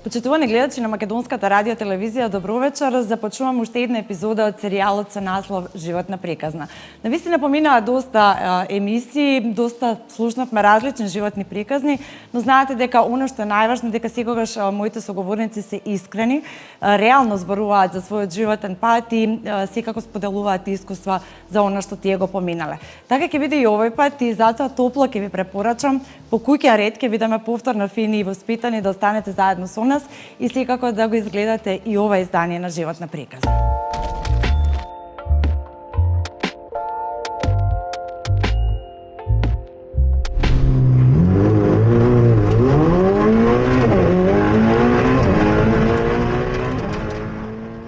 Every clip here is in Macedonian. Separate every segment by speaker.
Speaker 1: Почитувани гледачи на Македонската радио телевизија, добро вечер. Започнувам уште една епизода од серијалот со наслов Животна приказна. Навистина поминаа доста емисии, доста слушнавме различни животни приказни, но знаете дека оно што е најважно дека секогаш моите соговорници се искрени, реално зборуваат за својот животен пат и секако споделуваат искуства за она што тие го поминале. Така ќе биде и овој пат и затоа топло ќе ви препорачам по куќа ред ќе видиме повторно фини и воспитани да останете заедно со нас и секако да го изгледате и ова издание на Животна приказна.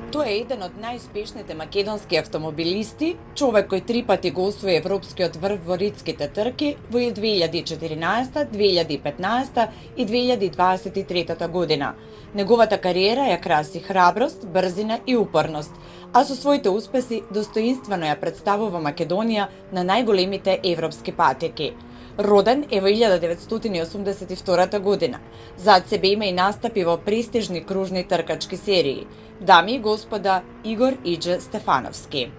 Speaker 1: Тој е еден од најуспешните македонски автомобилисти, човек кој 3 пати го освои европскиот врв во ридските трки во 2014, 2015 и 2023 година. Неговата кариера ја краси храброст, брзина и упорност, а со своите успеси достоинствено ја представува Македонија на најголемите европски патеки. Роден е во 1982 година. Зад себе има и настапи во престижни кружни тркачки серии. Дами и господа, Игор Иџе Стефановски.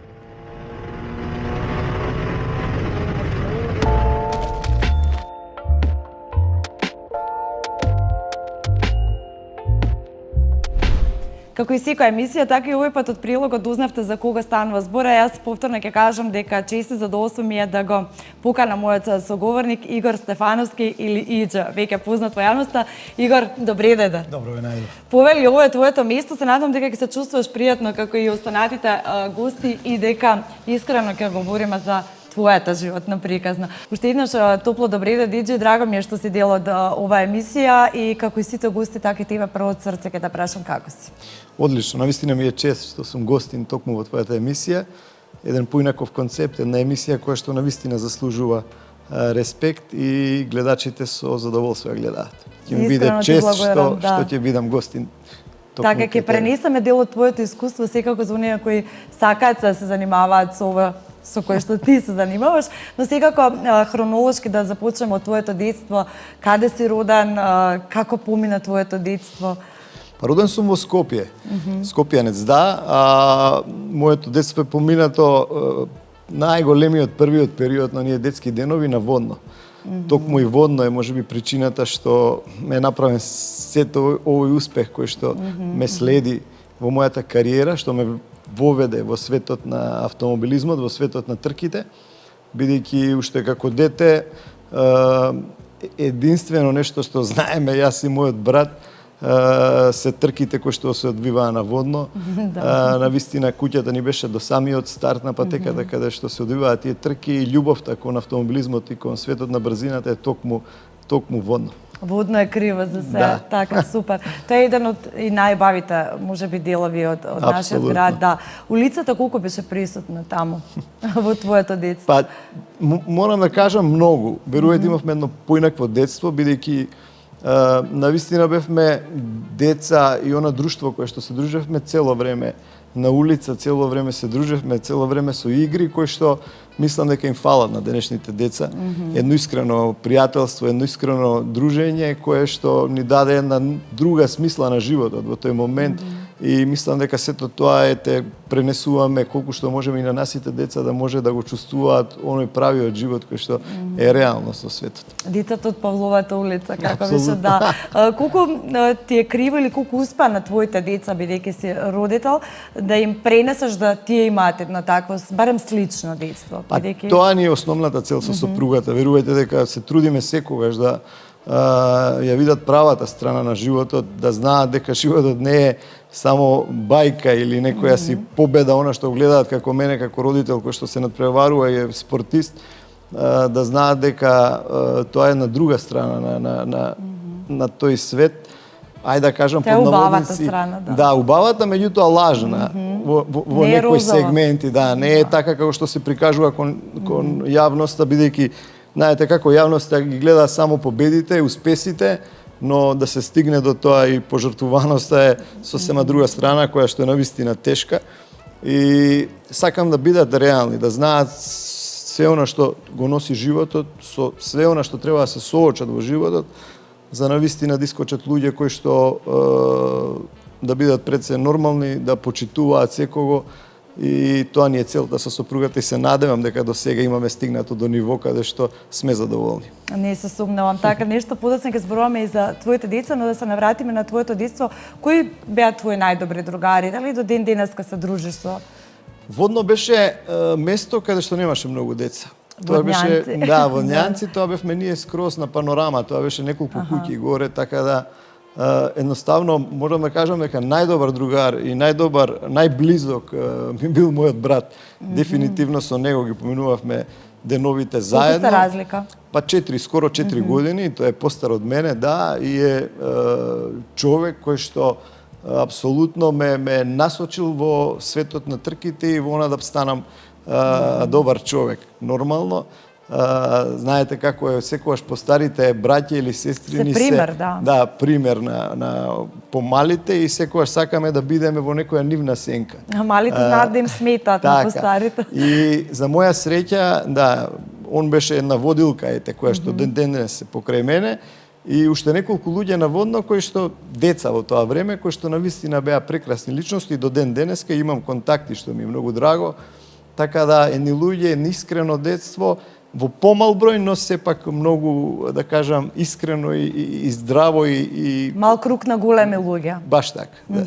Speaker 1: Како и секоја емисија, така и овој пат од прилогот узнавте за кога станува збора. Јас повторно ќе кажам дека чест задоволство ми е да го покана мојот соговорник Игор Стефановски или Иџе, веќе познат во јавноста. Игор, добре дојде.
Speaker 2: Добро ве најдов.
Speaker 1: Повели, ова е твоето место, се надам дека ќе се чувствуваш пријатно како и останатите гости и дека искрено ќе говориме за твојата животна приказна. Уште еднаш топло добре дојде, драго ми е што си дел од оваа емисија и како и сите гости, така и тебе прво од срце ќе те прашам како си.
Speaker 2: Одлично, навистина ми е чест што сум гостин токму во твојата емисија. Еден поинаков концепт, една емисија која што навистина заслужува респект и гледачите со задоволство ја гледаат. Ќе ми биде чест што ќе бидам гостин.
Speaker 1: Така ќе пренесеме дел од твоето искуство секако за оние кои сакаат да се занимаваат со ова со кој што ти се занимаваш, но секако хронолошки да започнеме од твоето детство, каде си роден, како помина твоето детство?
Speaker 2: Роден сум во Скопје, Скопјанец, да, а моето детство е поминато најголемиот првиот период на ние детски денови на Водно. Токму и Водно е можеби причината што ме направен сето овој успех кој што ме следи во мојата кариера, што ме воведе во светот на автомобилизмот, во светот на трките, бидејќи уште како дете единствено нешто што знаеме јас и мојот брат се трките кои што се одвиваа на Водно. Навистина куќата ни беше до самиот старт на патеката каде што се одвиваа тие трки и љубовта кон автомобилизмот и кон светот на брзината е токму Водно.
Speaker 1: Водно е криво за се, така, супер. Тоа е еден од и најбавите, можеби, делови од нашиот град, да. Улицата колку беше присутна таму во твоето детство?
Speaker 2: Па, морам да кажам многу. Верувајте, имавме едно поинакво детство, бидејќи навистина бевме деца и она друштво кое што се дружевме цело време на улица, цело време се дружевме, цело време со игри кои што мислам дека им фалат на денешните деца. Едно искрено пријателство, едно искрено дружење кое што ни даде една друга смисла на животот во тој момент и мислам дека сето тоа те пренесуваме колку што можеме и на насите деца да може да го чувствуваат оној правиот живот кој што е реалност во светот.
Speaker 1: Децата од Павловата улица, како беше, да. Колку ти е криво или колку успеа на твоите деца, бидејќи си родител, да им пренесеш да тие имаат едно такво, барем слично детство?
Speaker 2: Бидејќи... Тоа ни е основната цел со сопругата. Верувајте дека се трудиме секогаш да ја видат правата страна на животот, да знаат дека животот не е само бајка или некоја си победа, она што гледаат како мене, како родител кој што се надпреварува и е спортист, да знаат дека тоа е на друга страна на тој свет. Ајде да кажам под наводници.
Speaker 1: Страна, да.
Speaker 2: Да, убавата, меѓутоа лажна во некои сегменти, да, не е така како што се прикажува кон јавноста, бидејќи знаете како јавноста ги гледа само победите, успесите, но да се стигне до тоа и пожртвуваноста е сосема друга страна која што е навистина тешка. И сакам да бидат реални, да знаат све она што го носи животот, со све она што треба да се соочат во животот, за навистина да искочат луѓе кои што да бидат пред се нормални, да почитуваат секого, и тоа ни е целта со сопругата и се надевам дека до сега имаме стигнато до ниво каде што сме задоволни.
Speaker 1: Не се сумневам. Така, нешто подоцна ќе зборуваме и за твоите деца, но да се навратиме на твоето детство. Кои беа твои најдобри другари? Дали до ден денеска се дружиш со?
Speaker 2: Водно беше место каде што немаше многу деца. Тоа беше,
Speaker 1: Водњанци.
Speaker 2: Водњанци, тоа бевме ние скроз на панорама, тоа беше неколку куќи горе, така да едноставно можам да кажам дека најдобар другар и најблизок ми бил мојот брат. Дефинитивно со него ги поминувавме деновите заедно.
Speaker 1: Колку сте разлика?
Speaker 2: Па 4, скоро 4 години, тој е постар од мене, да, и е човек кој што апсолутно ме насочил во светот на трките и во она да станам добар човек. Нормално, знаете како е секогаш постарите браќа или сестри ни се
Speaker 1: пример, да.
Speaker 2: Пример на помалите и секогаш сакаме да бидеме во некоја нивна сенка.
Speaker 1: А малите знаат да им сметат на постарите.
Speaker 2: И за моја среќа, да, он беше една водилка која што ден денес се покрај мене, и уште неколку луѓе наводно кои што деца во тоа време кои што навистина беа прекрасни личности, и до ден денеска имам контакти што ми е многу драго. Така да едни луѓе, едно искрено детство во помал број, но сепак многу, да кажам, искрено и здраво и
Speaker 1: Мал круг на големи луѓе.
Speaker 2: Баш така, да.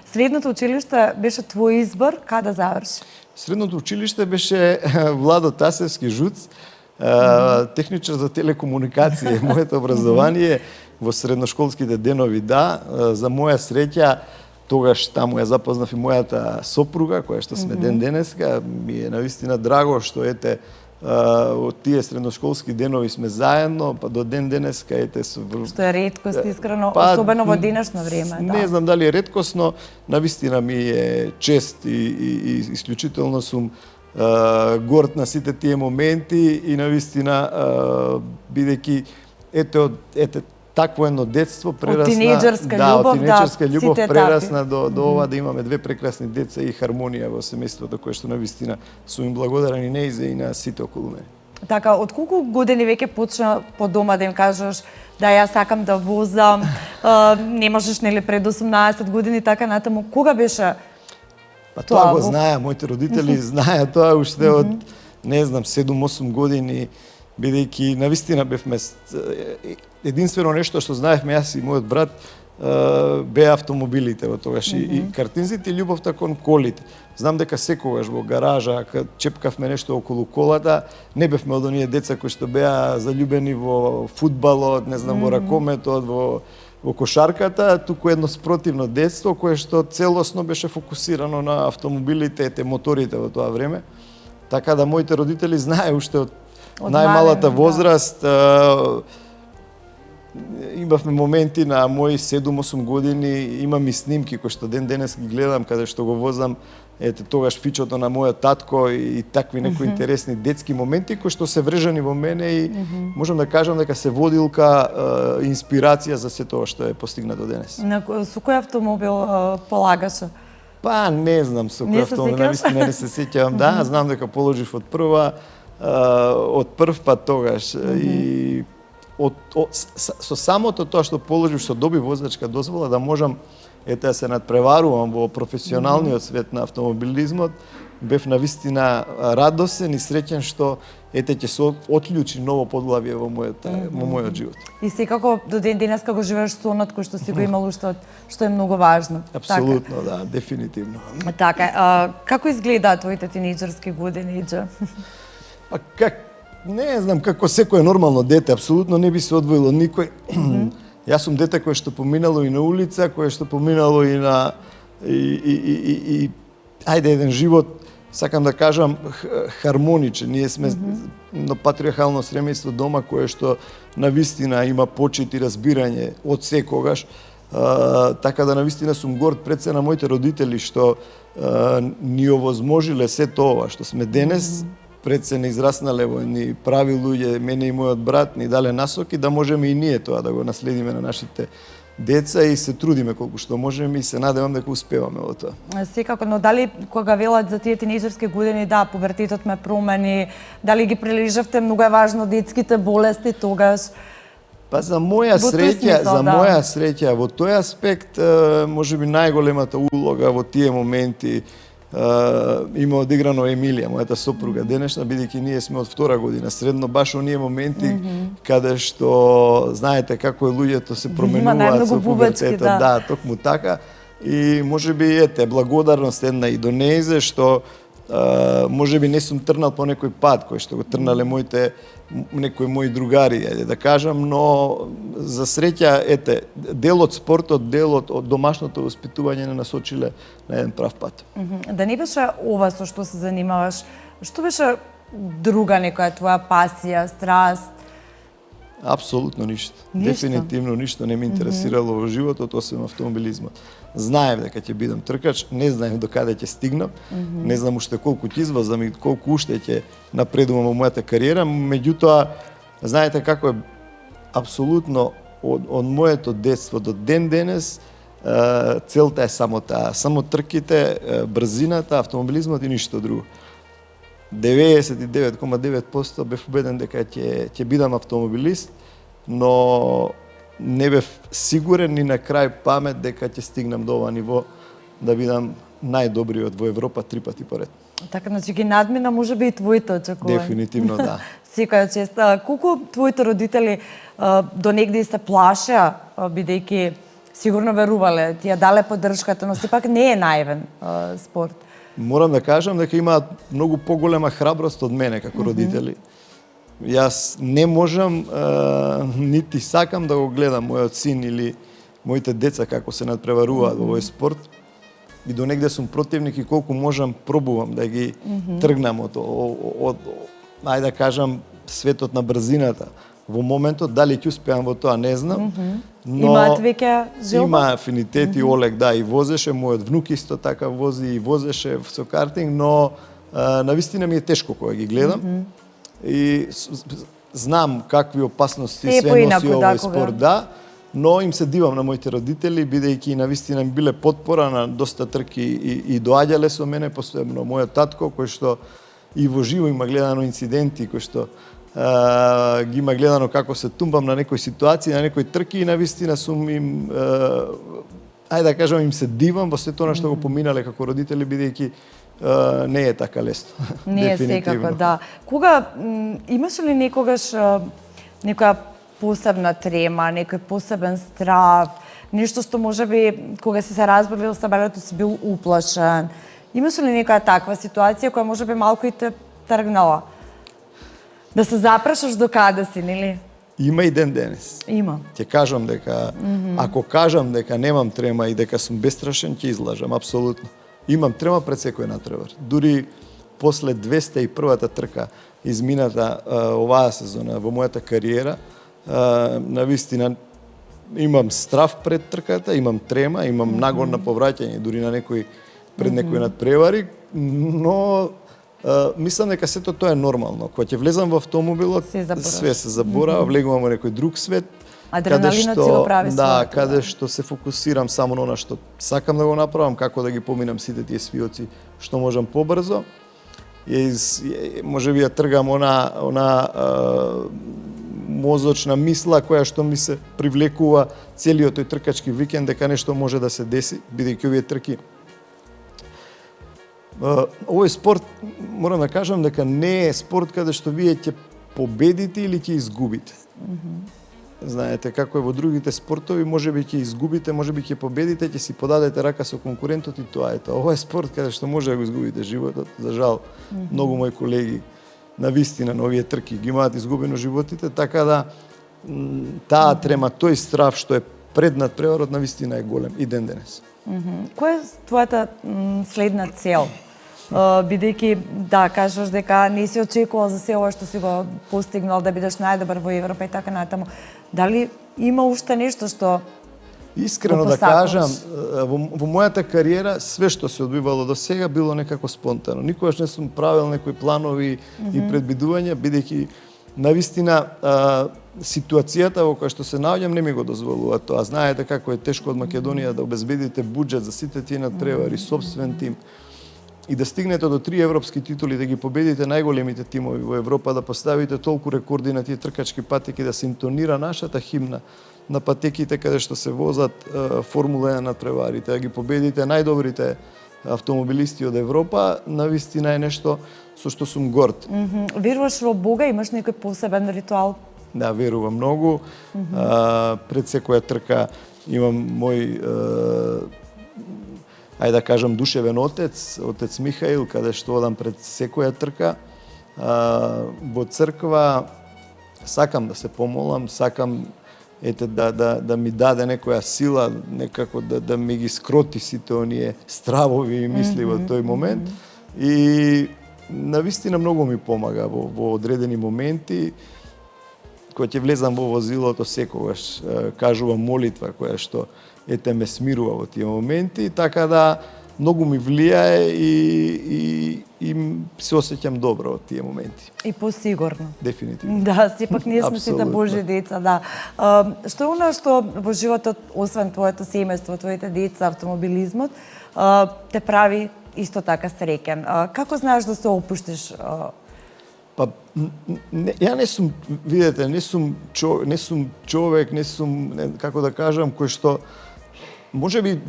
Speaker 1: Средното училиште беше твој избор, каде заврши?
Speaker 2: Средното училиште беше Владо Тасевски ЖУЦ, техничар за телекомуникација. Моето образование во средношколските денови, да, за моја среќа, тогаш таму ја запознав и мојата сопруга, која што сме ден денеска. Ми е навистина драго што од тие средношколски денови сме заедно, па до ден денеска
Speaker 1: Што е реткост, искрено, особено во денешно време.
Speaker 2: Не знам дали е реткост, но навистина ми е чест и исклучително сум горд на сите тие моменти и навистина бидејќи такво едно детство прерасна
Speaker 1: од тинејџерска љубов,
Speaker 2: прерасна до ова да имаме две прекрасни деца и хармонија во семејството кое што навистина сум им благодарен и неизе и на сите околу мене.
Speaker 1: Така, од колку години веќе почна по дома да им кажеш да ја сакам да возам, не можеш нели пред 18 години така натаму, кога беше?
Speaker 2: Па тоа го знаеа, моите родители знаеа тоа уште од, не знам, 7-8 години, бидејќи навистина бевме единствено нешто што знаевме јас и мојот брат беа автомобилите во тогаш и картинзите и љубовта кон колите. Знам дека секогаш во гаража кога чепкавме нешто околу колата, не бевме од оние деца кои што беа заљубени во фудбалот, не знам, во ракометот, во кошарката, туку едно спротивно детство кое што целосно беше фокусирано на автомобилите и моторите во тоа време. Така да моите родители знае уште од најмалата возраст. Имавме моменти на мои 7-8 години, имам и снимки кои што ден денес ги гледам каде што го возам тогаш фичото на мојот татко и такви некои интересни детски моменти кои што се врежани во мене и можам да кажам дека се водилка инспирација за се тоа што е постигнато денес.
Speaker 1: Со кој автомобил полагаше?
Speaker 2: Па не знам со кој автомобил, навистина не се сеќавам, да, знам дека положив од прв пат тогаш и со самото тоа што положив, што доби возачка дозвола да можам да се надпреварувам во професионалниот свет на автомобилизмот, бев навистина радосен и среќен што ќе се отклучи ново подглавје во мојот живот.
Speaker 1: И секако до ден денеска го живееш сонот кој што си го имал уште, што е многу важно.
Speaker 2: Апсолутно, да, дефинитивно.
Speaker 1: Така, како изгледаат твоите тинејџерски години, Иџа?
Speaker 2: Па не знам, како секое нормално дете, апсолутно не би се одвоило никој. Јас сум дете кое што поминало и на улица, кое што поминало и на ајде еден живот, сакам да кажам, хармоничен. Ние сме на патриархално семејство дома кое што навистина има почит и разбирање од секогаш. Така да навистина сум горд пред се на моите родители што ни овозможиле се тоа што сме денес. Пред се не израснале во едни прави луѓе, мене и мојот брат, ни дале насоки да можеме и ние тоа да го наследиме на нашите деца и се трудиме колку што можеме и се надевам дека успеваме во тоа.
Speaker 1: Секако, но дали кога велат за тие тинејџерски години, да, пубертетот ме промени, дали ги прележавте, многу е важно детските болести тогаш?
Speaker 2: Па за моја
Speaker 1: Во тој
Speaker 2: среќа,
Speaker 1: смисол,
Speaker 2: за
Speaker 1: да.
Speaker 2: моја среќа во тој аспект можеби најголемата улога во тие моменти има одиграно Емилија, мојата сопруга денешна, бидејќи ние сме од втора година средно, баш оние моменти каде што знаете како луѓето се променуваат
Speaker 1: најмногу
Speaker 2: со
Speaker 1: бубачки,
Speaker 2: пубертетот, да, токму така. И можеби благодарност една и до нејзе што можеби не сум трнал по некој пат кој што го трнале некои мои другари, ајде да кажам, но за среќа дел од спортот, дел од домашното воспитување не насочиле на еден прав пат.
Speaker 1: Да не беше ова со што се занимаваш, што беше друга некоја твоја пасија, страст?
Speaker 2: Апсолутно ништо.
Speaker 1: Ништо?
Speaker 2: Дефинитивно ништо не ме интересирало во животот освен автомобилизмот. Знаев дека ќе бидам тркач, не знаев до каде ќе стигнам, не знам уште колку ќе извазам и колку уште ќе напредувам во мојата кариера, меѓутоа знаете како е апсолутно од моето детство до ден денес целта е само таа, само трките, брзината, автомобилизмот и ништо друго. 99,9% бев убеден дека ќе бидам автомобилист, но не бев сигурен ни на крај памет дека ќе стигнам до ова ниво да бидам најдобриот во Европа 3 пати поред.
Speaker 1: Така, значи ги надмина можеби и твоите очекувања.
Speaker 2: Дефинитивно да.
Speaker 1: Секоја чест. Колку твоите родители до негде се плашеа, бидејќи сигурно верувале, ти ја дале поддршката, но сепак не е наивен спорт.
Speaker 2: Морам да кажам дека имаат многу поголема храброст од мене како родители. Јас не можам, нити сакам да го гледам мојот син или моите деца како се надпреваруваат во овој спорт. И до негде сум противник и колку можам пробувам да ги тргнам од ајде да кажам, светот на брзината. Во моментот, дали ќе успеам во тоа, не знам. Но
Speaker 1: Имаат веќе желба?
Speaker 2: Има афинитети, Олег, да, и возеше, мојот внук исто така вози и возеше со картинг, но навистина ми е тешко кога ги гледам. И знам какви опасности све носи овој спорт, да, но им се дивам на моите родители, бидејќи навистина ми биле потпора на доста трки и доаѓале со мене, посебно мојот татко, кој што и во живо има гледано инциденти, кој што ги има гледано како се тумбам на некои ситуации, на некои трки и навистина сум им, ајде да кажам, им се дивам во сето она што го поминале како родители, бидејќи не е така лесно.
Speaker 1: Не е секако, да. Кога имаш ли некогаш некоја посебна трема, некој посебен страв, нешто што можеби кога си се разболел со белето си бил уплашен? Имаш ли некоја таква ситуација која можеби малку и те тргнала? Да се запрашаш до каде си, нели?
Speaker 2: Има и ден денес.
Speaker 1: Има.
Speaker 2: Ќе кажам дека, ако кажам дека немам трема и дека сум бестрашен, ќе излажам, апсолутно. Имам трема пред секој натпревар. Дури после 201-та трка измината оваа сезона во мојата кариера, навистина имам страв пред трката, имам трема, имам нагон на повраќање, дури на некои пред некои надпревари, но мислам дека сето тоа е нормално. Кога ќе влезам во автомобилот, све се заборава, влегувам во некој друг свет,
Speaker 1: адреналинот си го прави
Speaker 2: своето. Каде што се фокусирам само на она што сакам да го направам, како да ги поминам сите тие свиоци што можам побрзо. Можеби ја тргам она мозочна мисла која што ми се привлекува целиот тој тркачки викенд дека нешто може да се деси, бидејќи овие трки. Овој спорт, морам да кажам дека не е спорт каде што вие ќе победите или ќе изгубите. Знаете, како е во другите спортови, можеби ќе изгубите, можеби ќе победите, ќе си подадете рака со конкурентот и тоа е тоа. Ова е спорт каде што може да го изгубите животот. За жал, многу мои колеги навистина на овие трки ги имаат изгубено животите, така да таа трема, тој страв што е пред надпреварот навистина е голем и ден денес.
Speaker 1: Која е твојата следна цел? Бидејќи, да, кажеш дека не си очекувал за се ова што си го постигнал, да бидеш најдобар во Европа и така натаму. Дали има уште нешто што
Speaker 2: искрено да кажам, во мојата кариера све што се одвивало до сега било некако спонтано. Никогаш не сум правил некои планови и предвидувања, бидејќи навистина ситуацијата во која што се наоѓам не ми го дозволува тоа. Знаете како е тешко од Македонија да обезбедите буџет за сите тие надпревари, сопствен тим. и да стигнете до 3 европски титули, да ги победите најголемите тимови во Европа, да поставите толку рекорди на тие тркачки патеки, да се интонира нашата химна на патеките каде што се возат Формула 1 надпреварите, да ги победите најдобрите автомобилисти од Европа, навистина е нешто со што сум горд.
Speaker 1: Веруваш во Бога? Имаш некој посебен ритуал?
Speaker 2: Да, верувам многу. Пред секоја трка имам мој ајде да кажам душевен отец Михаил, каде што одам пред секоја трка во црква. Сакам да се помолам, сакам да ми даде некоја сила, некако да ми ги скроти сите оние стравови и мисли во тој момент. И навистина многу ми помага во одредени моменти. Кога ќе влезам во возилото, секогаш кажувам молитва која што ме смирува во тие моменти, така да многу ми влијае и се осеќам добро од тие моменти.
Speaker 1: И посигурно.
Speaker 2: Дефинитивно.
Speaker 1: Да, сепак ние сме сите Божи деца, да. Што е оно што во животот, освен твоето семејство, твоите деца, автомобилизмот, те прави исто така среќен? Како знаеш да се опуштиш?
Speaker 2: Па, ја не сум, видете, не сум човек, не сум, како да кажам, кој што, можеби,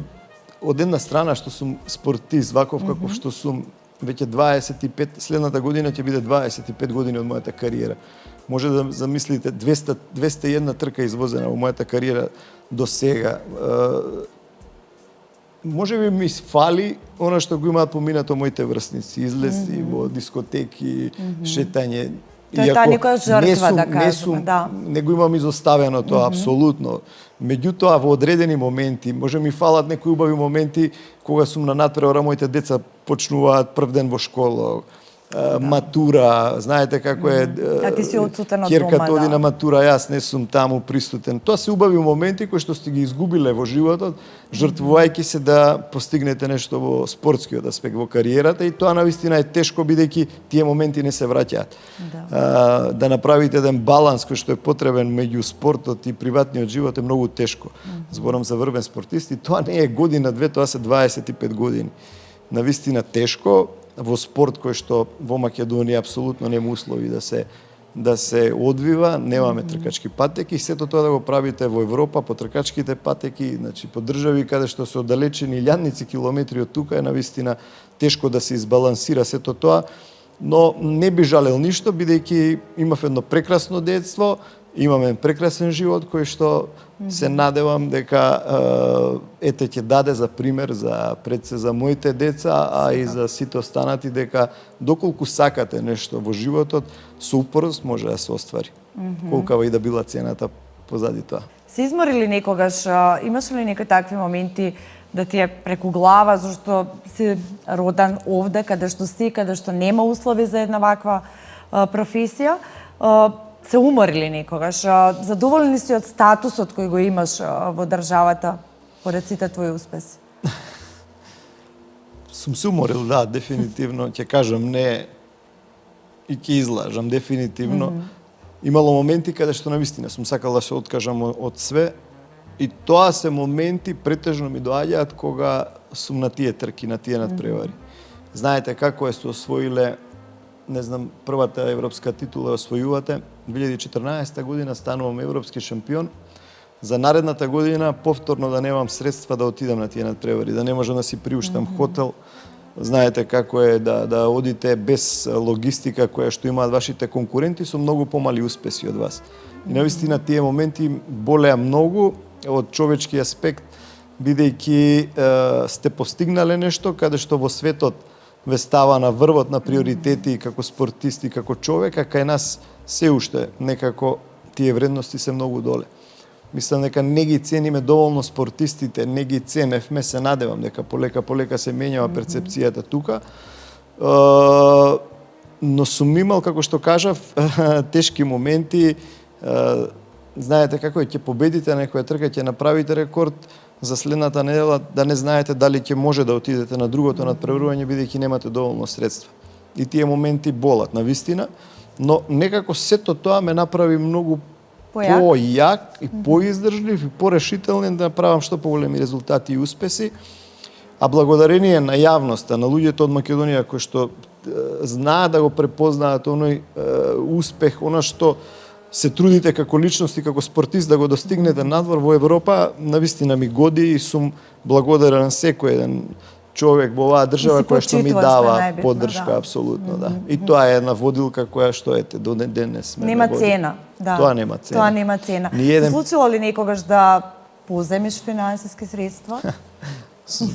Speaker 2: од една страна што сум спортист, ваков каков што сум, веќе 25, следната година ќе биде 25 години од мојата кариера. Може да замислите 201 трка извозена во мојата кариера до сега. Може би ми фали она што го имаат поминато моите врсници, излези во дискотеки, шетање.
Speaker 1: Тоа е таа некоја жртва, да кажеме, да.
Speaker 2: Не го имам изоставено тоа, апсолутно. Меѓутоа, во одредени моменти, може ми фалат некои убави моменти, кога сум на надпревара, моите деца почнуваат прв ден во школа, матура, знаете како е,
Speaker 1: ти си отсутен од
Speaker 2: ќерката
Speaker 1: дома,
Speaker 2: оди
Speaker 1: да.
Speaker 2: на матура, јас не сум таму присутен. Тоа се убави моменти кои што сте ги изгубиле во животот, жртвувајќи се да постигнете нешто во спортскиот аспект, во кариерата, и тоа навистина е тешко, бидејќи тие моменти не се враќаат. Да направите еден баланс кој што е потребен меѓу спортот и приватниот живот е многу тешко. Зборам за врвен спортист и тоа не е година, две, тоа се 25 години. Навистина тешко, во спорт кој што во Македонија апсолутно нема услови да се одвива, немаме тркачки патеки, сето тоа да го правите во Европа по тркачките патеки, значи по држави каде што се оддалечени илјадници километри од тука, е навистина тешко да се избалансира сето тоа, но не би жалел ништо, бидејќи имав едно прекрасно детство, имаме прекрасен живот кој што се надевам дека ќе даде за пример пред се за моите деца, а и за сите останати, дека доколку сакате нешто во животот, со упорност може да се оствари. Колкава и да била цената позади тоа.
Speaker 1: Се изморили некогаш? Имаш ли некои такви моменти да ти е преку глава, зашто си родан овде, каде што нема услови за една ваква професија? Се уморили некогаш? Задоволен си од статусот кој го имаш во државата, поред сите твои успеси?
Speaker 2: Сум се уморил, да, дефинитивно, ќе кажам, не, и ќе излажам, дефинитивно. Имало моменти каде што навистина сум сакал да се откажам од све, и тоа се моменти претежно ми доаѓаат кога сум на тие трки, на тие надпревари. Знаете како е се освоиле, не знам, првата европска титула освојувате, 2014 година станувам европски шампион. За наредната година повторно да немам средства да отидам на тие надпревари, да не можам да си приуштам хотел. Знаете како е да одите без логистика која што имаат вашите конкуренти со многу помали успеси од вас. И навистина тие моменти болеа многу од човечки аспект, бидејќи сте постигнале нешто каде што во светот ве става на врвот на приоритети како спортисти, како човек, а кај нас се уште некако тие вредности се многу доле. Мислам дека не ги цениме доволно спортистите, не ги ценевме, се надевам дека полека се менјава перцепцијата тука. Но сум имал, како што кажав, тешки моменти. Знаете како е, ќе победите некоја трка, ќе направите рекорд, за следната недела да не знаете дали ќе може да отидете на другото надпреварување, бидејќи немате доволно средства. И тие моменти болат, навистина, но некако сето тоа ме направи многу појак и поиздржлив и порешителен да направам што поголеми резултати и успеси. А благодарение на јавноста, на луѓето од Македонија кои што знаат да го препознаат оној успех, она што се трудите како личност и како спортист да го достигнете надвор во Европа, навистина ми годи и сум благодарен секој еден човек во оваа држава која што ми дава поддршка, апсолутно, да. И тоа е една водилка која што ете до денес ме
Speaker 1: нема
Speaker 2: води.
Speaker 1: цена, да.
Speaker 2: Тоа нема цена.
Speaker 1: Тоа нема цена.
Speaker 2: Ниеден...
Speaker 1: Случило ли некогаш да поземиш финансиски средства?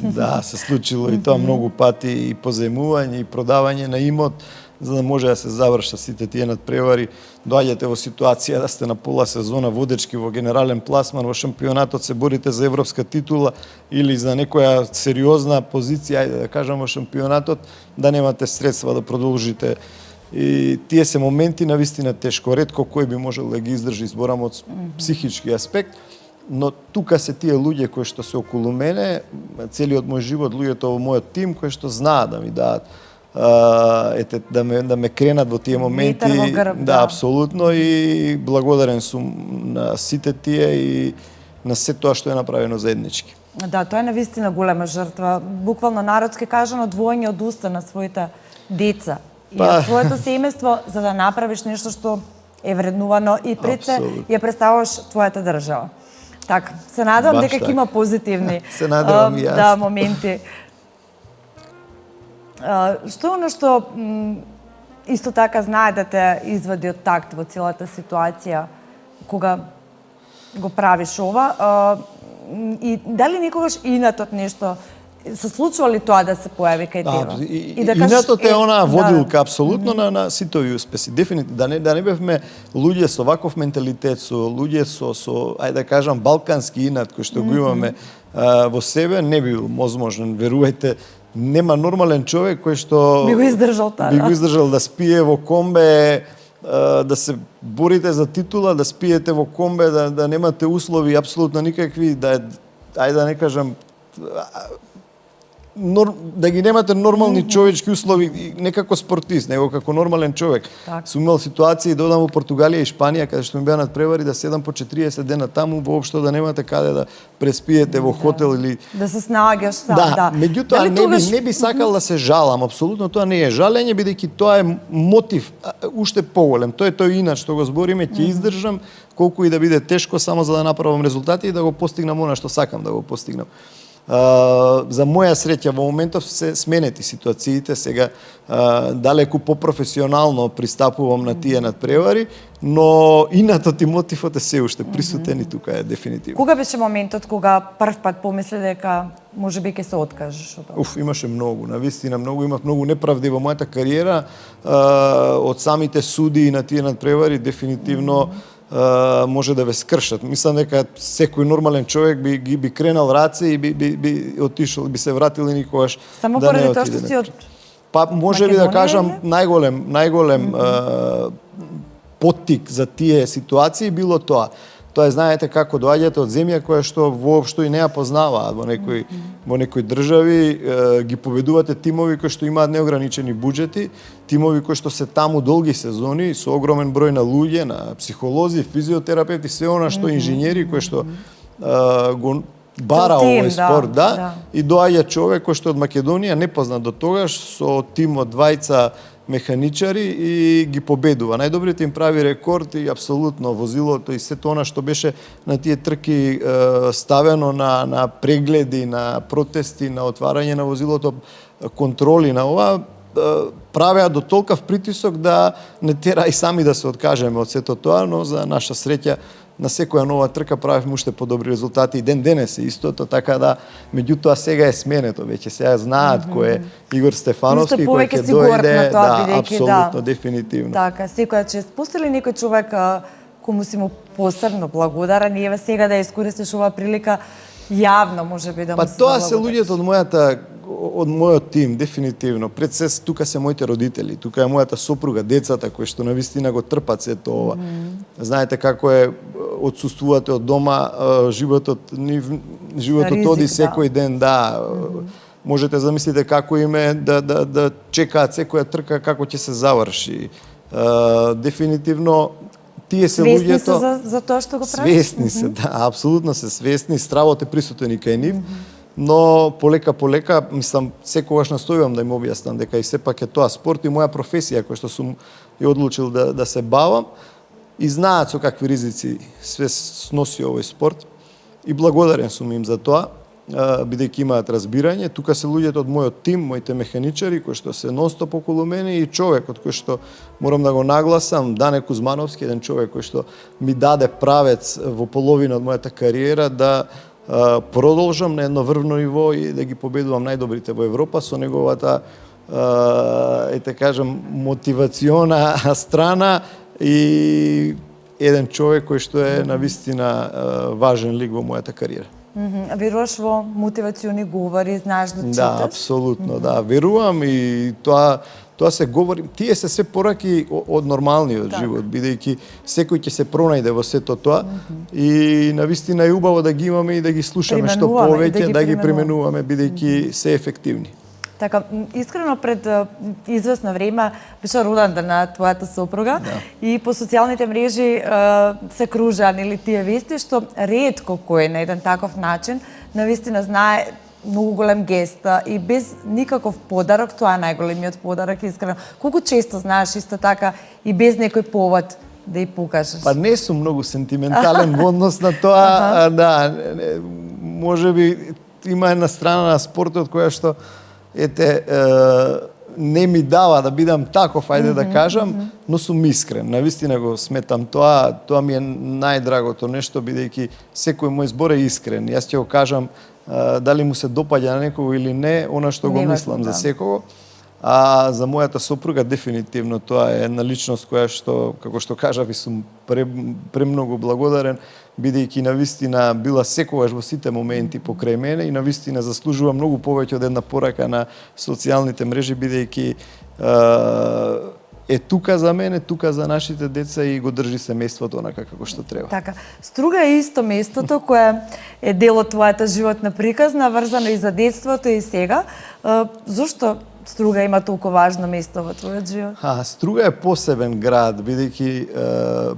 Speaker 2: Да, се случило и тоа многу пати, и позајмување и продавање на имот, за да може да се завршат сите тие надпревари. Доаѓате во ситуација да сте на пола сезона водечки во генерален пласман, во шампионатот се борите за европска титула или за некоја сериозна позиција, ајде да кажам, во шампионатот, да немате средства да продолжите. И тие се моменти навистина тешко. Ретко кој би можел да ги издржи, зборам од психички аспект, но тука се тие луѓе кои што се околу мене, целиот мој живот, луѓето во мојот тим кои што знаат да ми дадат да ме кренат во тие моменти.
Speaker 1: Ветер во грб,
Speaker 2: да, апсолутно, и благодарен сум на сите тие и на се тоа што е направено заеднички.
Speaker 1: Да, тоа е навистина голема жртва. Буквално народски кажано, двоење од уста на своите деца и од своето семејство за да направиш нешто што е вреднувано и пред се ја представуваш твојата држава. Така, се надевам дека ќе има позитивни да, моменти. Што е оно што исто така знае да те извади од такт во целата ситуација кога го правиш ова? И дали некогаш инатот нешто се случува ли тоа да се појави кај тебе?
Speaker 2: И да кажеш, инатот е онаа водилка апсолутно на сите овие успеси. Дефинитивно да не бевме луѓе со ваков менталитет, со луѓе со ајде да кажам балкански инат кој што го имаме во себе, не би бил возможен, верувајте. Нема нормален човек кој што
Speaker 1: би го издржал тоа.
Speaker 2: Би го издржал да спие во комбе, да се борите за титула, да спиете во комбе, да немате услови апсолутно никакви, ајде да не кажам да ги немате нормални човечки услови, не како спортист, него како нормален човек. Сум имал ситуации да одам во Португалија и Шпанија, каде што ми беа надпревари, да седам по 40 дена таму, воопшто да немате каде да преспиете во хотел или...
Speaker 1: Да се снаоѓаш сам,
Speaker 2: да. Меѓутоа, не би сакал да се жалам, апсолутно тоа не е жалење, бидејќи тоа е мотив, уште поголем. Тоа е тој инат што го збориме, ќе издржам, колку и да биде тешко, само за да направам резултати и да го постигнам она што сакам да го постигнам. За моја среќа во моментов се сменети ситуациите, сега далеку попрофесионално пристапувам на тие надпревари, но инатот и мотивот е се уште присутен и тука е дефинитивно.
Speaker 1: Кога беше моментот кога прв пат помисли дека можеби ќе се откажеш од тоа?
Speaker 2: Имаше многу, навистина многу, имав многу неправди во мојата кариера, од самите суди на тие надпревари дефинитивно може да ве скршат. Мислам дека секој нормален човек би кренал раце и би отишол, би се вратил и никогаш
Speaker 1: само
Speaker 2: да не отиде.
Speaker 1: Само поради тоа што си од
Speaker 2: Па можеби да кажам најголем поттик за тие ситуации било тоа. Тоа знаете како доаѓате од земја која што воопшто и не ја познаваат во некои држави, ги победувате тимови кои што имаат неограничени буџети, тимови кои што се таму долги сезони со огромен број на луѓе, на психолози, физиотерапевти, све она што инженери кои што го бара овој спорт, да. И доаѓа човек кој што од Македонија непознат до тогаш со тим од двајца механичари и ги победува. Најдобрите им прави рекорд и апсолутно возилото и сето она што беше на тие трки ставено на прегледи, на протести, на отварање на возилото, контроли на ова, правеа до толкав притисок да не тера и сами да се откажеме од сето тоа, но за наша среќа на секоја нова трка правевме уште подобри резултати и ден денес е истото, така да меѓутоа сега е сменето веќе, сега знаат кој е Игор Стефановски кој ќе дојде, апсолутно, дефинитивно.
Speaker 1: Така, секоја чест. Постои ли некој човек кому си му посебно благодарен и еве сега да искористиш оваа прилика јавно можеби да му се
Speaker 2: тоа се луѓето од мојот тим, дефинитивно. Пред се тука се моите родители, тука е мојата сопруга, децата кои што навистина го трпат сето ова. Знаете како е, отсуствувате од дома, животот оди секој ден, да. Можете замислите како им е да чекаат секоја трка како ќе се заврши. Дефинитивно тие се луѓето...
Speaker 1: Свесни се за тоа што го правиш?
Speaker 2: Свесни се, да, апсолутно се свесни, стравот е присутен и кај нив. но полека, мислам, секогаш настојувам да им објаснам дека и сепак е тоа спорт и моја професија која што сум ја одлучил да се бавам, и знаат со какви ризици све сноси овој спорт и благодарен сум им за тоа, бидејќи имаат разбирање. Тука се луѓето од мојот тим, моите механичари кои што се нонстоп околу мене и човекот кој што морам да го нагласам, Дане Кузмановски, еден човек кој што ми даде правец во половина од мојата кариера да продолжам на едно врвно ниво и да ги победувам најдобрите во Европа со неговата мотивациона страна и еден човек кој што е навистина важен лик во мојата кариера.
Speaker 1: Веруваш во мотивациони говори, знаеш да читаш?
Speaker 2: Да, апсолутно, да. Верувам и тоа се говори, тие се се пораки од нормалниот живот, бидејќи секој ќе се пронајде во сето тоа и навистина е убаво да ги имаме и да ги слушаме што повеќе, да ги применуваме бидејќи се ефективни.
Speaker 1: Така, искрено пред известно време беше роденден на твојата сопруга и по социјалните мрежи се кружа нели тие вести што ретко кој на еден таков начин навистина знае многу голем гест и без никаков подарок, тоа е најголемиот подарок, искрено. Колку често знаеш исто така и без некој повод да ја покажеш?
Speaker 2: Па не сум многу сентиментален во однос на тоа, да, можеби има една страна на спортот која што не ми дава да бидам таков, ајде да кажам, но сум искрен. Навистина го сметам тоа ми е најдрагото нешто, бидејќи секој мој збор е искрен. Јас ќе го кажам дали му се допаѓа на некого или не, она што го мислам за секого. А за мојата сопруга дефинитивно тоа е една личност која што, како што кажав, и сум премногу благодарен, бидејќи навистина била секогаш во сите моменти покрај мене и навистина заслужува многу повеќе од една порака на социјалните мрежи, бидејќи е тука за мене, тука за нашите деца и го држи семејството онака како што треба.
Speaker 1: Така, Струга е исто местото кое е дел од твојата животна приказна, врзано и за детството и сега. Зошто Струга има толку важно место во твојот живот?
Speaker 2: Струга е посебен град, бидејќи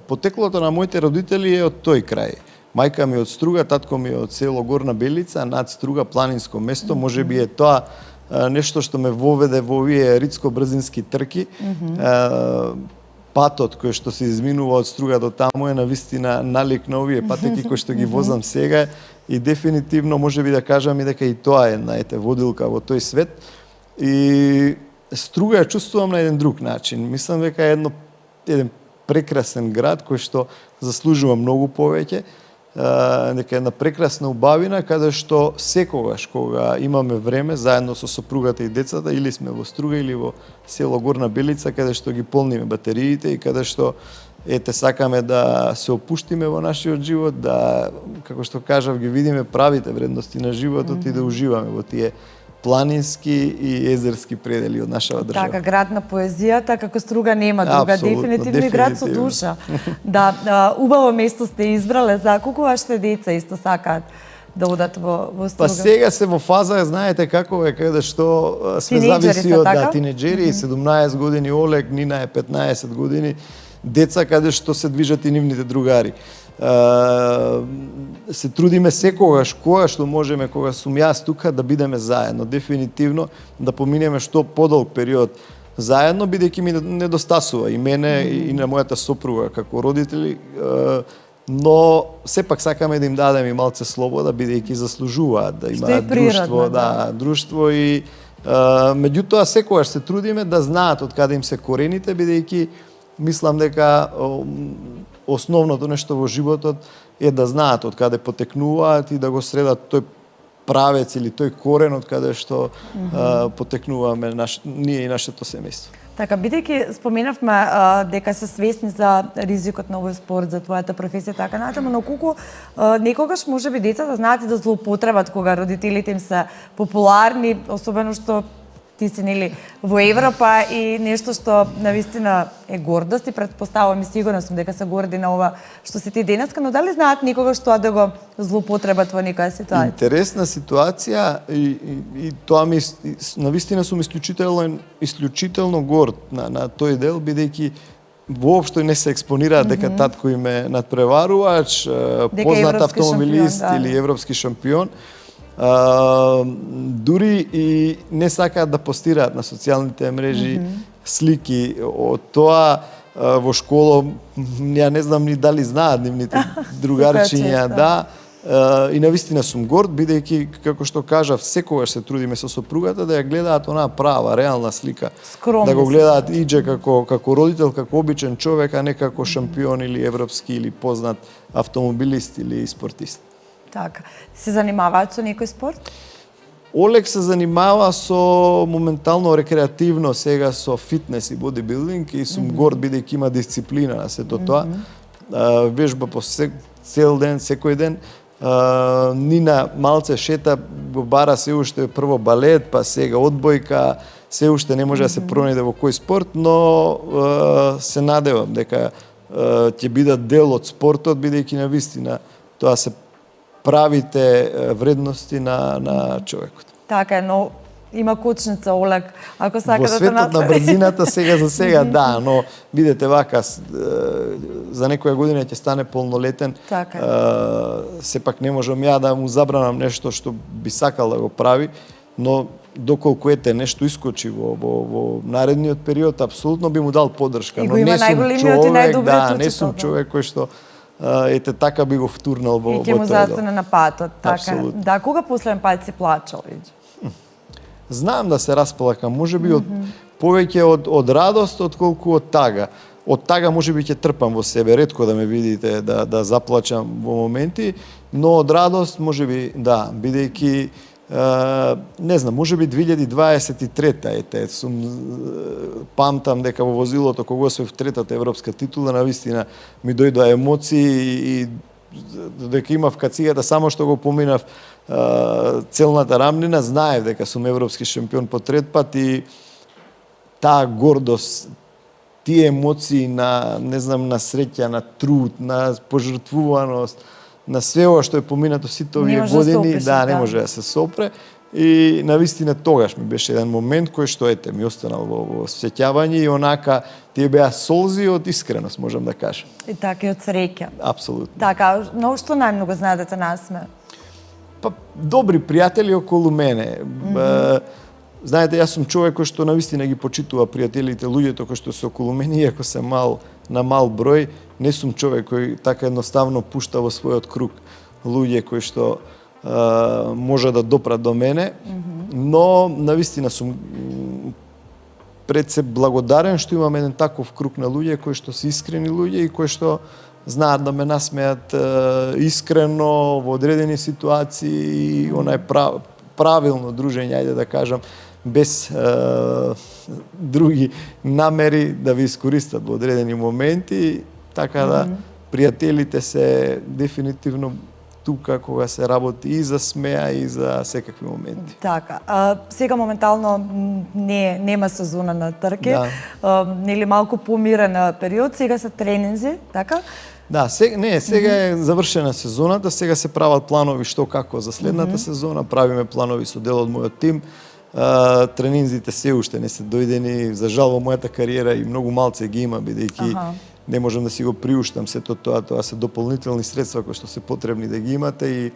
Speaker 2: потеклото на моите родители е од тој крај. Мајка ми од Струга, татко ми од село Горна Белица, над Струга планинско место, можеби е тоа нешто што ме воведе во овие рицко-брзински трки. Патот кој што се изминува од Струга до таму е навистина налик на овие патеки кои што ги возам сега и дефинитивно можеби да кажам и дека и тоа е една водилка во тој свет. И Струга ја чувствувам на еден друг начин. Мислам дека е еден прекрасен град кој што заслужува многу повеќе. Дека е една прекрасна убавина каде што секогаш кога имаме време заедно со сопругата и децата или сме во Струга или во село Горна Белица каде што ги полниме батериите и каде што сакаме да се опуштиме во нашиот живот, да, како што кажав, ги видиме правите вредности на животот и да уживаме во тие планински и езерски предели од нашава држава.
Speaker 1: Така, град на поезијата, како Струга нема друга, дефинитивно и град со душа. Да, убаво место сте избрале, за колку вашите деца исто сакаат да одат во Струга?
Speaker 2: Па сега се во фаза, знаете како е, каде што све зависи од тинеџери, 17 години Олег, Нина е 15 години, деца каде што се движат и нивните другари. Се трудиме секогаш кога што можеме, кога сум јас тука, да бидеме заедно, дефинитивно да поминеме што подолг период заедно, бидејќи ми недостасува и мене и на мојата сопруга како родители, но сепак сакаме да им дадеме и малце слобода, бидејќи заслужуваат да имаат друштво и меѓутоа секогаш се трудиме да знаат од каде им се корените, бидејќи мислам дека основното нешто во животот е да знаат од каде потекнуваат и да го средат тој правец или тој корен од каде што потекнуваме ние и нашето семејство.
Speaker 1: Така, бидејќи споменавме дека се свесни за ризикот на овој спорт, за твојата професија, така натаму, но колку некогаш можеби децата знаат и да злоупотребат кога родителите им се популарни, особено што ти си нели во Европа и нешто што навистина е гордост и претпоставувам и сигурна сум дека се горди на ова што си ти денеска, но дали знаат некогаш тоа да го злоупотребат во некоја ситуација?
Speaker 2: Интересна ситуација и тоа ми навистина сум исклучително горд на тој дел, бидејќи воопшто не се експонираат дека татко им е надпреварувач, познат автомобилист или европски шампион. дури и не сакаат да постираат на социјалните мрежи слики од тоа. Во школа, ја не знам ни дали знаат нивните другарчиња, да. И навистина сум горд, бидејќи, како што кажав, секогаш се трудиме со сопругата да ја гледаат онаа права, реална слика.
Speaker 1: Скромни
Speaker 2: да го гледаат идже како родител, како обичен човек, а не како шампион или европски или познат автомобилист или спортист.
Speaker 1: Така. Се занимаваат со некој спорт?
Speaker 2: Олег се занимава со моментално рекреативно сега со фитнес и бодибилдинг и сум горд бидејќи има дисциплина на сето тоа. Вежба по цел ден, секој ден. Нина малце шета, го бара се уште прво балет, па сега одбојка, се уште не може да се пронајде во кој спорт, но се надевам дека ќе бидат дел од спортот, бидејќи навистина тоа се правите вредности на човекот.
Speaker 1: Така е, но има кучница Олег, ако сака
Speaker 2: во
Speaker 1: да те
Speaker 2: светот на брзината сега за сега да, но видете вака за некоја година ќе стане полнолетен.
Speaker 1: Така е.
Speaker 2: Сепак не можам ја да му забранам нешто што би сакал да го прави, но доколку ете нешто искочи во наредниот период, апсолутно би му дал поддршка, но не сум човек, да, не сум човек кој што ете така би го втурнал во
Speaker 1: и ќе му застане на патот, така.
Speaker 2: Апсолутно.
Speaker 1: Да, кога последен пат си плачал, Иџи?
Speaker 2: Знам да се расплакам, можеби од повеќе од радост отколку од тага. Од тага можеби ќе трпам во себе, ретко да ме видите да заплачам во моменти, но од радост можеби да, бидејќи не знам, можеби 2023-та, ете, сум памтам дека во возилото кога освоив третата европска титула, навистина ми дојдоа емоции и дека имав кацигата, само што го поминав целната рамнина, знаев дека сум европски шампион по трет пат и таа гордост, тие емоции на, не знам, на среќа, на труд, на пожртвуваност, на све ова што е поминато сите овие години, да, не може да се сопре. И навистина тогаш ми беше еден момент кој што ете ми останал во сеќавање и онака тие беа солзи од искреност, можам да кажам.
Speaker 1: И така и од среќа.
Speaker 2: Апсолутно.
Speaker 1: Така, но што најмногу знае да те насме?
Speaker 2: Па добри пријатели околу мене. Знаете, јас сум човек кој што навистина ги почитува пријателите, луѓето кои што се околу мене, иако се на мал број, не сум човек кој така едноставно пушта во својот круг луѓе кои што може да допрат до мене, но навистина сум пред се благодарен што имам еден таков круг на луѓе кои што се искрени луѓе и кои што знаат да ме насмеат искрено во одредени ситуации и онај правилно дружење, ајде да кажам, без други намери да ви искористат во одредени моменти, така да пријателите се дефинитивно тука кога се работи и за смеа и за секакви моменти.
Speaker 1: Така. Сега моментално нема сезона на трке, нели малку помирен период, сега се тренинзи, така?
Speaker 2: Да, сега е завршена сезоната, сега се прават планови што како за следната сезона, правиме планови со дел од мојот тим. Тренинзите се уште не се дојдени, за жал во мојата кариера и многу малце ги има, бидејќи не можам да си го приуштам сето тоа се дополнителни средства кои што се потребни да ги имате и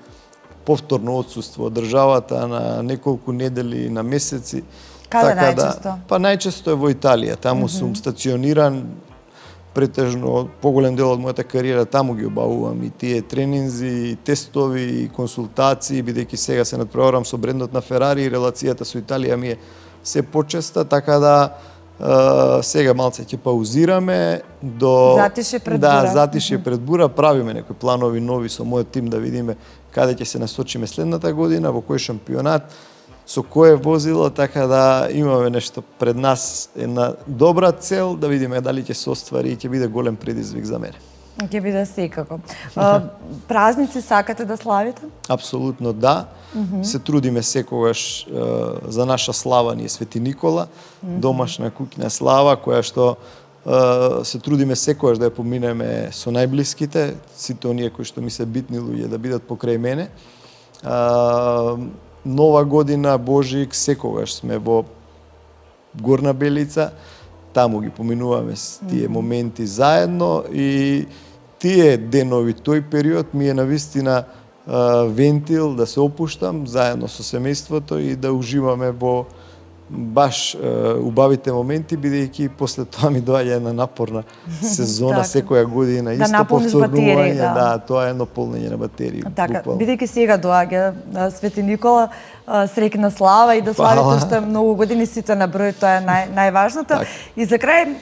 Speaker 2: повторно отсуство од државата на неколку недели, на месеци.
Speaker 1: Каде најчесто?
Speaker 2: Па најчесто е во Италија, таму сум стациониран, претежно поголем дел од мојата кариера таму ги обавувам и тие тренинзи, и тестови, и консултации, бидејќи сега се надпреварам со брендот на Ферари и релацијата со Италија ми е се почеста, така да сега малце ќе паузираме до
Speaker 1: затишје пред бура.
Speaker 2: Да, затишје пред бура, правиме некои планови нови со мојот тим да видиме каде ќе се насочиме следната година, во кој шампионат, со кое возило, така да имаме нешто пред нас, една добра цел, да видиме дали ќе се оствари и ќе биде голем предизвик за мене.
Speaker 1: Ќе биде секако. Празници сакате да славите?
Speaker 2: Апсолутно да. Се трудиме секогаш за наша слава, ние Свети Никола, домашна куќна слава, која што се трудиме секогаш да ја поминеме со најблиските, сите оние кои што ми се битни луѓе да бидат покрај мене. Нова година, Божик, секогаш сме во Горна Белица, таму ги поминуваме тие моменти заедно и тие денови, тој период ми е навистина вентил, да се опуштам заедно со семејството и да уживаме во баш убавите моменти, бидејќи после тоа ми доаѓа една напорна сезона секоја година,
Speaker 1: да
Speaker 2: исто повторување,
Speaker 1: да,
Speaker 2: тоа е едно полнење на батерии.
Speaker 1: Така, бидејќи сега доаѓа Свети Никола, среќна слава и да славите уште многу години сите на број, тоа е најважното. И за крај,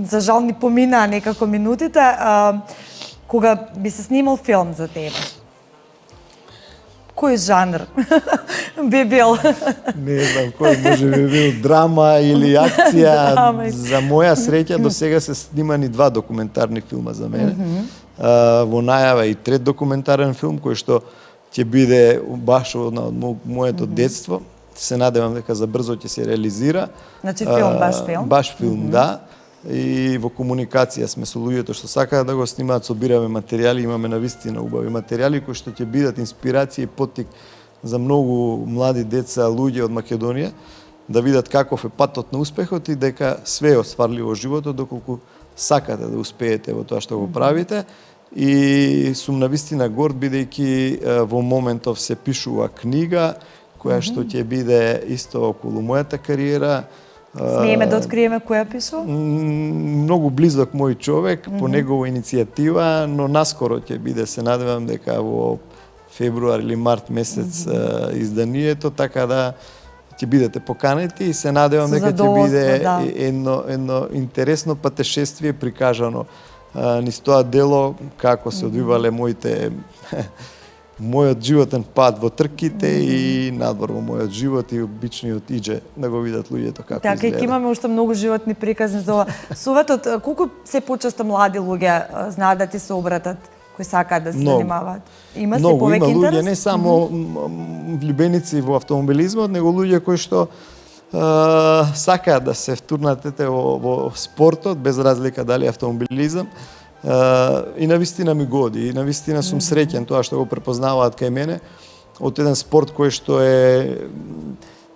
Speaker 1: за жал ни поминаа некако минутите, кога би се снимал филм за тебе, кој жанр би бил?
Speaker 2: Не знам, кој може би бил драма или акција. За моја среќа до сега се снимани 2 документарни филма за мене. Во најава и 3 документарен филм кој што ќе биде баш од моето детство. Се надевам дека за брзо ќе се реализира.
Speaker 1: Значи филм, баш филм?
Speaker 2: Баш филм, да. И во комуникација сме со луѓето што сакаат да го снимаат, собираме материјали, имаме навистина убави материјали кои што ќе бидат инспирација и поттик за многу млади деца, луѓе од Македонија, да видат каков е патот на успехот и дека све е остварливо во животот доколку сакате да успеете во тоа што го правите. И сум навистина горд бидејќи во моментов се пишува книга која што ќе биде исто околу мојата кариера.
Speaker 1: Смееме да откриеме која пишува?
Speaker 2: Многу близок мој човек, по негова иницијатива, но наскоро ќе биде, се надевам дека во февруар или март месец изданието, така да ќе бидете поканети и се надевам дека ќе биде едно интересно патешествие прикажано низ тоа дело, како се одвивале мојот животен пат во трките и надвор во мојот живот и обичниот идже да го видат луѓето како изгледа.
Speaker 1: Така, имаме уште многу животни приказни за ова. Советот, колку се почесто млади луѓе знаат да ти се обратат, кои сакаат да се занимаваат? Има се повеќе интерес?
Speaker 2: Луѓе, не само влюбеници во автомобилизмот, него луѓе кои што сакаат да се втурнат во спортот, без разлика дали автомобилизам. И навистина ми годи, и навистина сум среќен тоа што го препознаваат кај мене од еден спорт кој што е,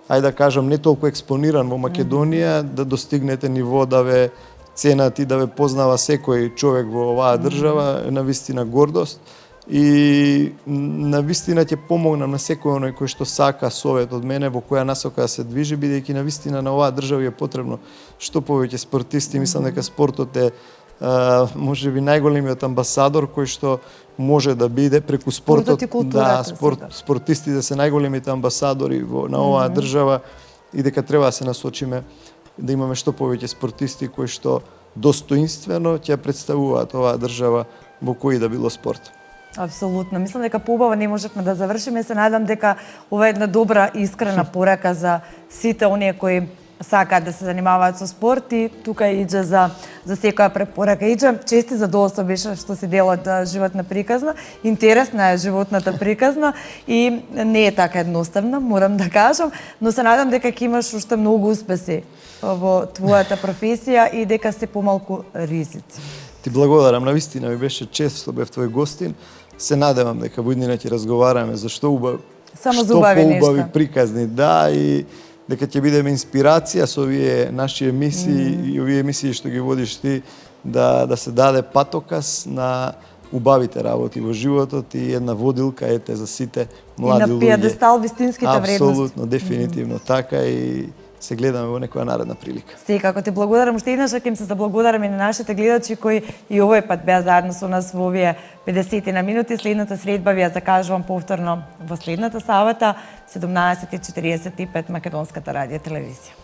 Speaker 2: ајде да кажам, не толку експониран во Македонија, да достигнете ниво да ве ценат и да ве познава секој човек во оваа држава, е навистина гордост. И навистина ќе помогнам на секој оној кој што сака совет од мене во која насока да се движи, бидејќи навистина на оваа држава е потребно што повеќе спортисти. Мислам дека спортот е може би најголемиот амбасадор кој што може да биде преку спортот. Да, спортистите се најголемите амбасадори на оваа држава и дека треба да се насочиме да имаме што повеќе спортисти кои што достоинствено ќе представуваат оваа држава во кој да било спорт.
Speaker 1: Апсолутно. Мислам дека поубаво не можевме да завршиме. Се надам дека ова е една добра, искрена порака за сите оние кои сакаат да се занимаваат со спорт и тука идже за секоја препорака. Идже чести задоволство беше што си дел од животна приказна. Интересна е животната приказна и не е така едноставна, морам да кажам, но се надам дека ќе имаш уште многу успеси во твојата професија и дека се помалку ризици.
Speaker 2: Ти благодарам, навистина ми беше чест што бев твој гостин. Се надевам дека во иднина ќе разговараме за што поубави приказни, да, и дека ќе бидеме инспирација со овие наши емисии и овие емисии што ги водиш ти, да се даде патоказ на убавите работи во животот и една водилка ете за сите млади луѓе. И на пиедестал вистинските вредности. Апсолутно, дефинитивно така и се гледаме во некоја наредна прилика.
Speaker 1: Секако ти благодарам, уште еднаш ќе им се заблагодарам и на нашите гледачи кои и овој пат беа заедно со нас во овие 50 на минути. Следната средба ви ја закажувам повторно во следната сабота 17:45 Македонската радио телевизија.